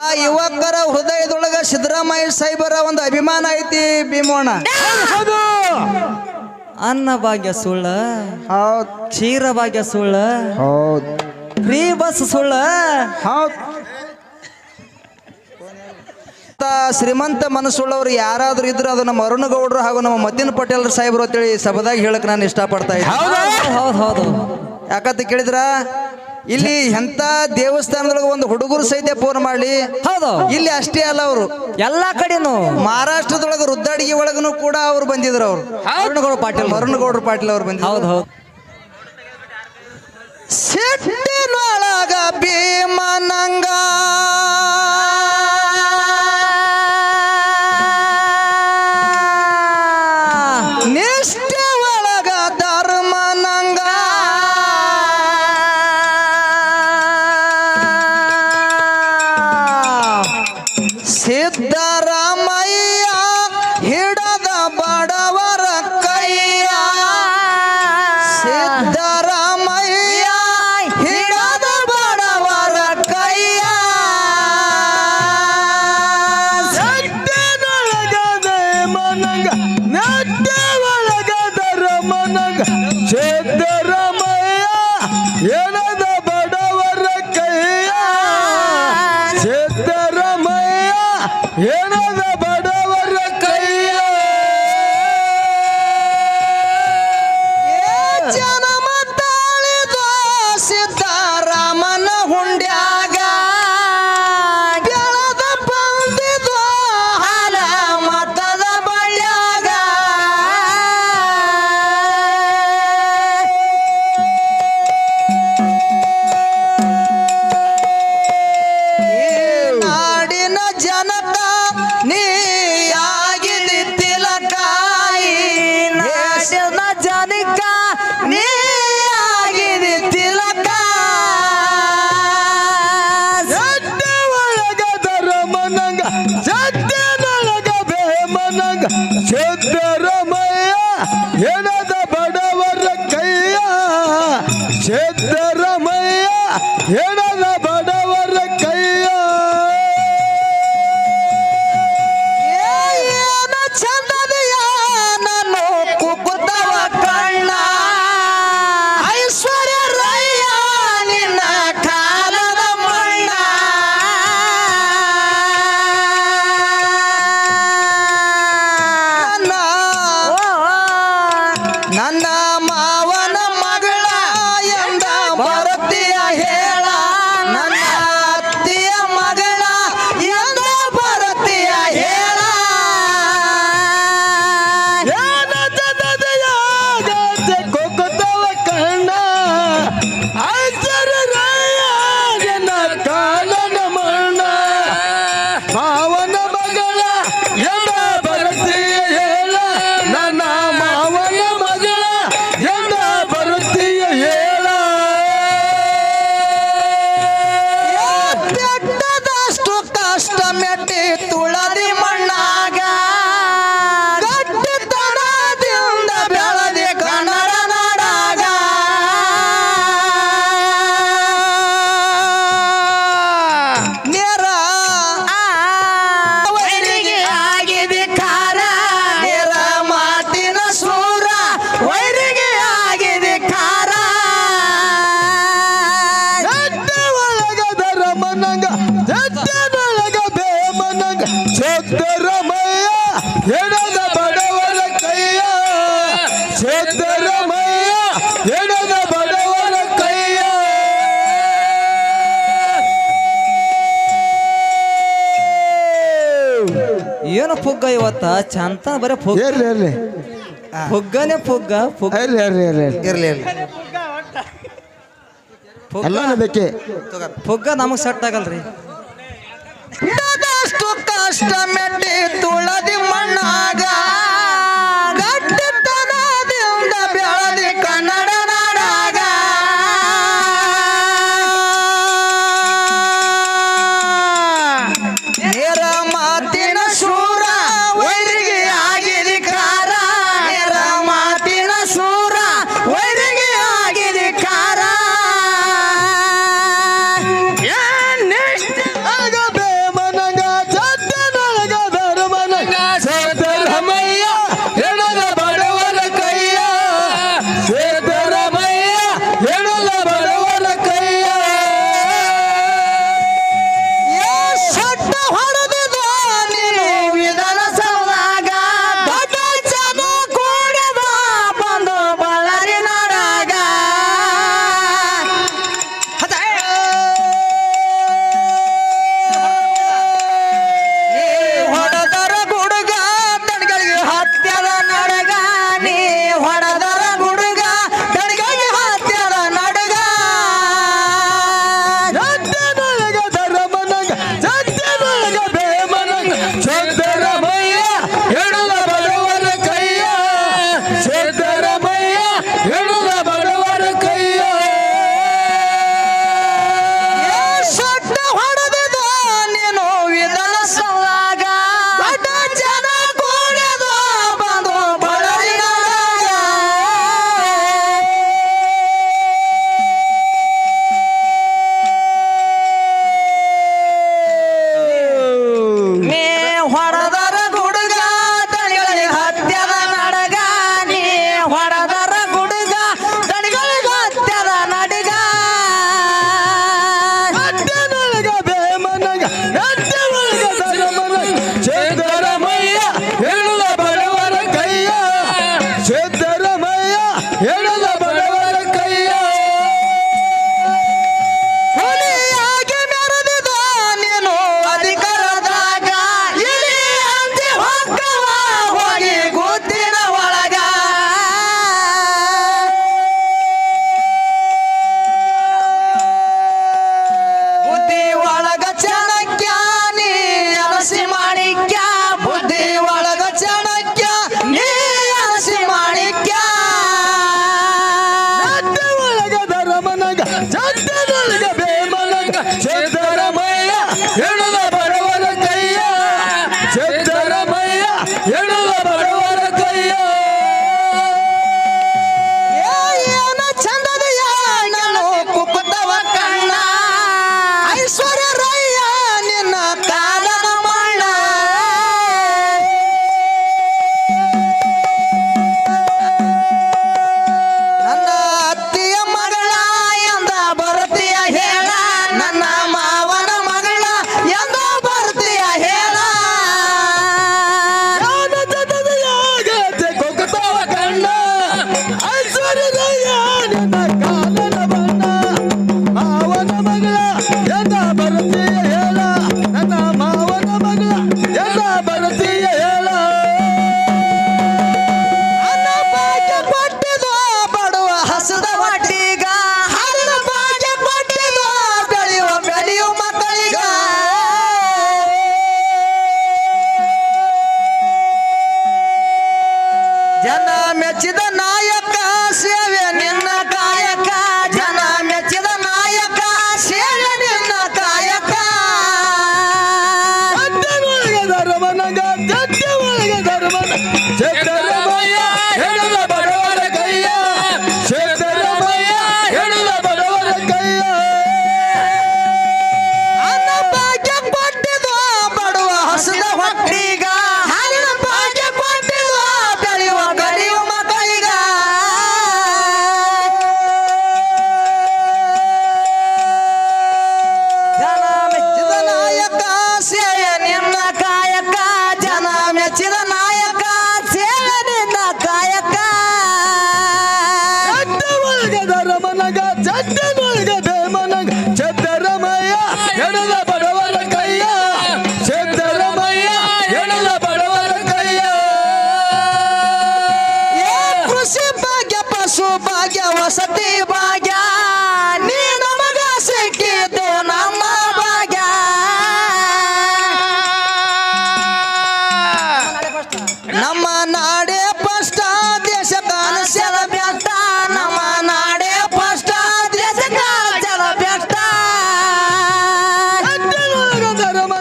ಆ ಯುವಕರ ಹೃದಯದೊಳಗ ಸಿದ್ದರಾಮಯ್ಯ ಸಾಹೇಬರ ಒಂದು ಅಭಿಮಾನ ಐತಿ ಭೀಮೋಣ. ಅನ್ನ ಭಾಗ್ಯ ಸುಳ್ಳ, ಕ್ಷೀರ ಭಾಗ್ಯ ಸುಳ್ಳ, ಫ್ರೀ ಬಸ್ ಸುಳ್ಳ. ಶ್ರೀಮಂತ ಮನಸ್ಸುಳ್ಳವರು ಯಾರಾದ್ರೂ ಇದ್ರೆ ಅದು ನಮ್ಮ ಅರುಣ್ ಗೌಡ್ರು ಹಾಗೂ ನಮ್ಮ ಮತಿನ್ ಪಟೇಲ್ ಸಾಹೇಬ್ರು ಅಂತೇಳಿ ಸಭದಾಗ ಹೇಳಕ್ ನಾನು ಇಷ್ಟಪಡ್ತಾ ಇದ್ದೀನಿ. ಹೌದು ಯಾಕಂತ ಕೇಳಿದ್ರ ಇಲ್ಲಿ ಎಂತ ದೇವಸ್ಥಾನದೊಳಗೆ ಒಂದು ಹುಡುಗರು ಸಹಿತ ಫೋನ್ ಮಾಡ್ಲಿ. ಹೌದು, ಇಲ್ಲಿ ಅಷ್ಟೇ ಅಲ್ಲ, ಅವರು ಎಲ್ಲಾ ಕಡೆನು ಮಹಾರಾಷ್ಟ್ರದೊಳಗ ರುದ್ದಾಡಿಗೆ ಒಳಗನು ಕೂಡ ಅವ್ರು ಬಂದಿದ್ರು. ಅವರು ಅರುಣ್ ಗೌಡ್ರು ಪಾಟೀಲ್ ಅವ್ರು ಬಂದಿದ್ರು. ಹೌದು ಹೌದು. ಸಿಟ್ಟಿನೊಳಗ ಭೀಮನಂಗ ನಿಷ್ಠೆ ಒಳಗ ಧರ್ಮನಂಗ ಸಿದ್ದರಾಮಯ್ಯ ಹಿಡದ ಬಡವರ ಕೈಯ. ಸಿದ್ದರಾಮಯ್ಯ ಹಿಡದ ಬಡವರ ಕೈಯ. ಸಿಟ್ಟಿನೊಳಗ ಭೀಮನಂಗ ನಿಷ್ಠೆ ಒಳಗ ಧರ್ಮನಂಗ ಸಿದ್ದರಾಮಯ್ಯ ಹಿಡದ ಬಡವರ ಕೈಯ. ಸಿದ್ದರಾಮಯ್ಯ ಏನದ ಬಡವರ ಕೈಯ. ಜನಮ ತಾಳಿದ ಸಿದ್ದರಾಮನ ಹುಂಡ್ಯಾಗ ಬೆಳೆದ ಬಂದಿದ ಹಾಲ ಮತದ ಬಳ್ಯಾಗ. ನಾಡಿನ ಜನಕ ನೀ ಆಗಿದಿ ತಿಲಕಾಯಿ. ನಾಡಿನ ಜನಕ ನೀ ಆಗಿದಿ ತಿಲಕ. ಸಿದ್ದೆ ಒಳಗ ಧರ್ಮನಂಗ ಸಿದ್ದನೊಳಗ ಭೀಮನಂಗ ಸಿದ್ದರಾಮಯ್ಯ ಏನದ ಬಡವರ ಕೈಯ. ಸಿದ್ದರಾಮಯ್ಯ ಏನದ ಬಡವರ ಕೈಯ. ಏನು ಚಂದದಿಯ ನಾನು ಕುಕುತವ ಕಣ್ಣ. ಐಶ್ವರ್ಯ ರಯ್ಯ ನಿನ್ನ ಕಾಲದ ಮಣ್ಣ. ನನ್ನ ಮಾವನ ಮಗಳ ಎಂದ ಬರುತ್ತೀಯ ಹೇಳ. ನನ್ನ ಅತ್ತಿಯ ಮಗಳ ಎಂದ ಬರುತ್ತೀಯ ಹೇಳ. ಏನದದಯಾಗತ್ತೆ ಕುಕುತವ ಕಣ್ಣ. ಐಶ್ವರ್ಯರಾಯನ ಕಾಲನ ಮಣ್ಣ. ಮಾವನ ಮಗಳ ಎಂದ ಬರುತ್ತೀಯ ಹೇಳ. ನನ್ನ ಮಾವನ ಮಗಳ ಎಂದ ಬರುತ್ತೀಯ ಹೇಳ. ಬೆಟ್ಟದಷ್ಟು ಕಷ್ಟ ಮೆಟ್ಟಿ ತುಳದಿ ಮಣ್ಣಾಗ ಗಟ್ಟಿತನದಿಂದ ಬೆಳದಿ ಕನ್ನಡ ನಾಡಾಗ. ನೇರ ವೈರಿಗೆ ಆಗಿದೆ ಖಾರ. ನೇರ ಮಾತಿನ ಸೂರ ವೈರಿಗೆ ಆಗಿದೆ ಖಾರ. ಸಿದ್ದೆ ಒಳಗ ಧರ್ಮನಂಗ ಸಿದ್ದನೊಳಗ ಭೀಮನಂಗ ಸಿದ್ದರಾಮಯ್ಯ ಏನದ ಬಡವರ ಕೈಯ. ಸಿದ್ದರಾಮಯ್ಯ ಏನದ ಬಡವರ ಕೈಯ. ಏನು ಫುಗ್ಗ ಇವತ್ತ ಚಂತ ಬರೀ ಫುಗ್ಗ. ಇರ್ಲಿ ಇರ್ಲಿ ಫುಗ್ಗನೇ ಫುಗ್ಗ ಫುಗ್ಗ. ಇರ್ಲಿ ಇರ್ಲಿ ಇರ್ಲಿ ಇರ್ಲಿ ಇರ್ಲಿ ಎಲ್ಲಾನು ಬೇಕೆ. ಫುಗ್ಗ ನಮಗ್ ಸೆಟ್ ಆಗಲ್ರಿ. ಬೆಟ್ಟದಷ್ಟು ಕಷ್ಟ ಮೆಟ್ಟಿ ತುಳದಿ ಮಣ್ಣಾಗ ಗಟ್ಟಿತನದಿಂದ ಬೆಳದಿ ಕನ್ನಡ ನಾಡಾಗ. ನೇರ ಮಾತಿನ ಶೂರ ವೈರಿಗೆ ಆಗಿದೆ ಖಾರ. ನೇರ ಮಾತಿನ ಶೂರ ವೈರಿಗೆ ಆಗಿದೆ ಖಾರ. ಆಗ ಭೀಮ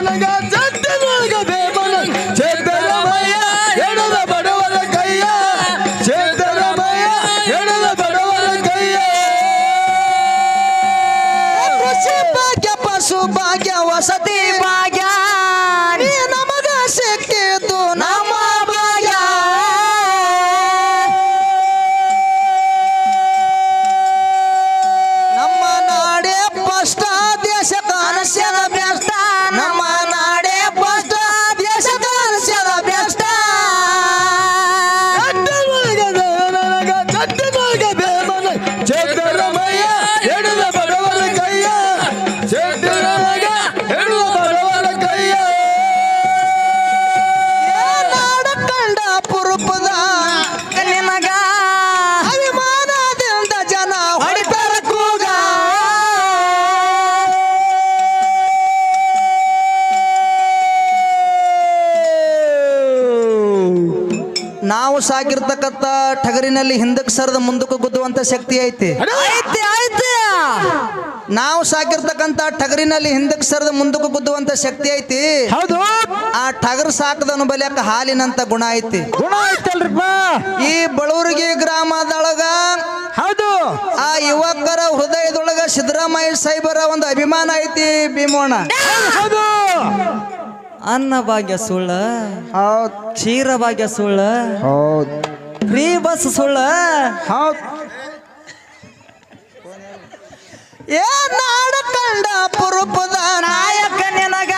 ನನಗ ಜಟ್ಟಿನೊಳಗ ಬೇಮನಂಗ ಸಿದ್ದರಾಮಯ್ಯ ಎಡದ ಬಡವರ ಕೈಯ ಸಿದ್ದರಾಮಯ್ಯ ಎಡದ ಬಡವರ ಕೈಯ ಕೃಷಿ ಭಾಗ್ಯ ಪಶು ಭಾಗ್ಯ ವಸತಿ ಭಾಗ್ಯ ನೀ ನಮಗ ಸಿಕ್ಕಿದ್ದು ನಮ್ಮ ಭಾಗ್ಯ ನಮ್ಮ ನಾಡೇ ಫಸ್ಟ್ ದೇಶ ಕಾಣಿಸ್ಯದ ಬೆಸ್ಟ್ ನಮ್ಮ ನಾಡೇ ಫಸ್ಟ್ ದೇಶ ಕಾಣಿಸ್ಯದ ಬೆಸ್ಟ್ ನನಗ ಜಟ್ಟಿನೊಳಗ ಬೇಮನಂಗ ಸಿದ್ದರಾಮಯ್ಯ ಎಡದ ಬಡವರ ಕೈಯ ಸಿದ್ದರಾಮಯ್ಯ ಎಡದ ಬಡವರ ಕೈಯ ನಾಡ ಕಂಡ ಪುರುಪದ ನಿಮಗ ಅಭಿಮಾನದಿಂದ ಜನ ಹೊಡಿತಾರ ಕೂಗ ನಾವು ಸಾಕಿರ್ತಕ್ಕಂಥ ಟಗರಿನಲ್ಲಿ ಹಿಂದಕ್ಕೆ ಸರದ ಮುಂದಕ್ಕೆ ಗುದ್ದುವಂತ ಶಕ್ತಿ ಐತಿ ನಾವು ಸಾಕಿರ್ತಕ್ಕಂಥ ಟಗರಿನಲ್ಲಿ ಹಿಂದಕ್ಕೆ ಸರದ ಮುಂದಕ್ಕೆ ಗುದ್ದುವಂತ ಶಕ್ತಿ ಐತಿ ಹೌದು ಆ ಟಗರ್ ಸಾಕದನು ಬಲಿಯಕ್ಕ ಹಾಲಿನಂತ ಗುಣ ಐತಿ ಗುಣ ಐತಲ್ರಿಪ್ಪ ಈ ಬಳೂರಿಗೆ ಗ್ರಾಮದೊಳಗ ಹೌದು ಆ ಯುವಕರ ಹೃದಯದೊಳಗ ಸಿದ್ದರಾಮಯ್ಯ ಸಾಹೇಬರ ಒಂದು ಅಭಿಮಾನ ಐತಿ ಭೀಮೋಣ ಹೌದು ಅನ್ನ ಭಾಗ್ಯ ಸುಳ್ಳ ಹೌದ್ ಕ್ಷೀರ ಭಾಗ್ಯ ಸುಳ್ಳ ಹೌದು ಫ್ರೀ ಬಸ್ ಸುಳ್ಳ ಹೌದು ಏ ನಾಡ ಕಂಡ ಪುರುಪದ ನಾಯಕ ನಿನಗ